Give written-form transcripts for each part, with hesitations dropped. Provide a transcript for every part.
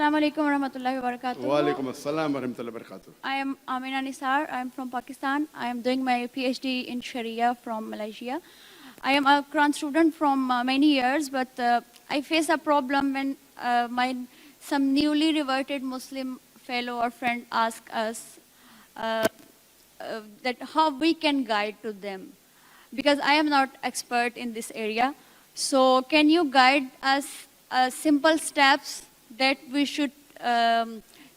Assalamu alaikum warahmatullahi wabarakatuh. Wa alaikum assalam wa rahmatullahi wa barakatuh. I am Amina Nisar. I am from Pakistan. I am doing my PhD in Sharia from Malaysia. I am a Quran student from many years, but I face a problem when some newly reverted Muslim fellow or friend ask us that how we can guide to them, because I am not expert in this area. So can you guide us simple steps that we should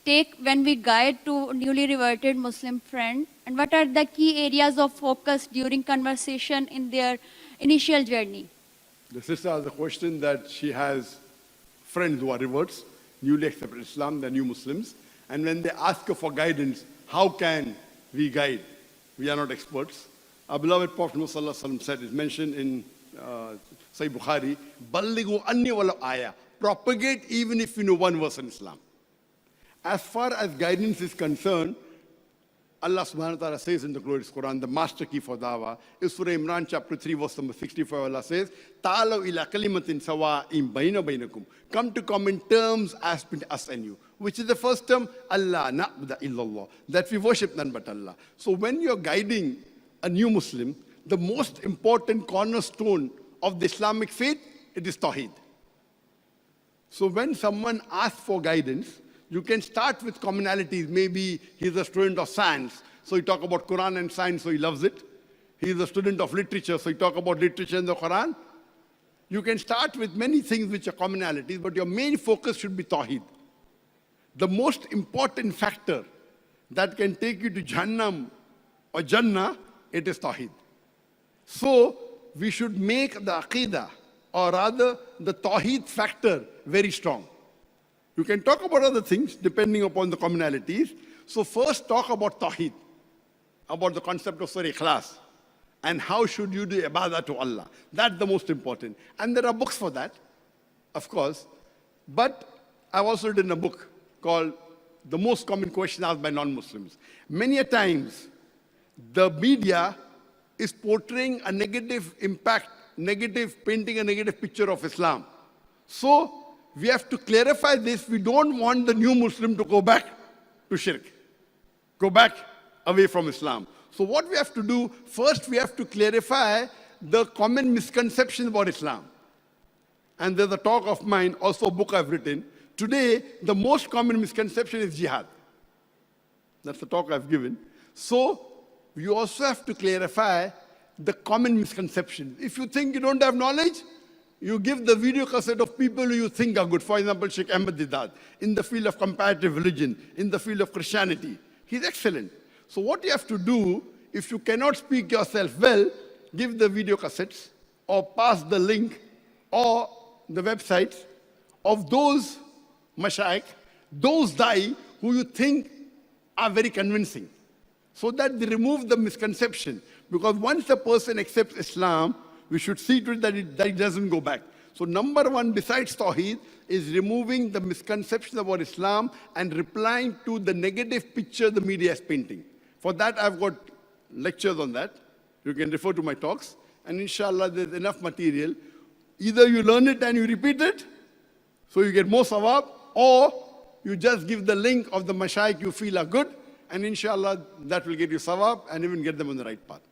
take when we guide to newly reverted Muslim friend, and what are the key areas of focus during conversation in their initial journey? The sister has a question that she has friends who are reverts, newly accepted Islam, they're new Muslims, and when they ask her for guidance, how can we guide? We are not experts. Our beloved Prophet Muhammad said, it's mentioned in Sahih Bukhari, Ballighu anni wala ayah. Propagate even if you know one verse in Islam. As far as guidance is concerned, Allah subhanahu wa ta'ala says in the glorious Quran, the master key for dawah is Surah Imran chapter 3 verse number 65. Allah says, Ta'alaw ila kalimatin sawa'im bayna baynakum. Come to common terms as between us and you. Which is the first term, Allah na'budu illallah. That we worship none but Allah. So when you're guiding a new Muslim, the most important cornerstone of the Islamic faith, it is Tawheed. So when someone asks for guidance, you can start with commonalities. Maybe he's a student of science, so you talk about Quran and science, so he loves it. He's a student of literature, so you talk about literature and the Quran. You can start with many things which are commonalities, but your main focus should be Tawheed. The most important factor that can take you to Jahannam or Jannah, it is Tawheed. So we should make the Aqidah, or rather the Tawheed factor, very strong. You can talk about other things depending upon the commonalities. So first talk about Tawheed, about the concept of Surah Ikhlas, and how should you do ibadah to Allah. That's the most important. And there are books for that, of course. But I've also written a book called The Most Common Question Asked by Non-Muslims. Many a times, the media is portraying a negative impact, painting a negative picture of Islam. So we have to clarify this. We don't want the new Muslim to go back to shirk, go back away from Islam. So what we have to do, first we have to clarify the common misconceptions about Islam. And there's a talk of mine, also a book I've written. Today, the most common misconception is jihad. That's the talk I've given. So you also have to clarify the common misconceptions. If you think you don't have knowledge, you give the video cassette of people who you think are good. For example, Sheikh Ahmed Didat, in the field of comparative religion, in the field of Christianity. He's excellent. So what you have to do, if you cannot speak yourself well, give the video cassettes or pass the link or the websites of those mashayikh, those dai who you think are very convincing, so that they remove the misconception. Because once a person accepts Islam, we should see to it that it doesn't go back. So number one, besides Tawheed, is removing the misconceptions about Islam and replying to the negative picture the media is painting. For that, I've got lectures on that. You can refer to my talks. And inshallah, there's enough material. Either you learn it and you repeat it, so you get more sawab, or you just give the link of the mashayikh you feel are good, and inshallah, that will get you sawab and even get them on the right path.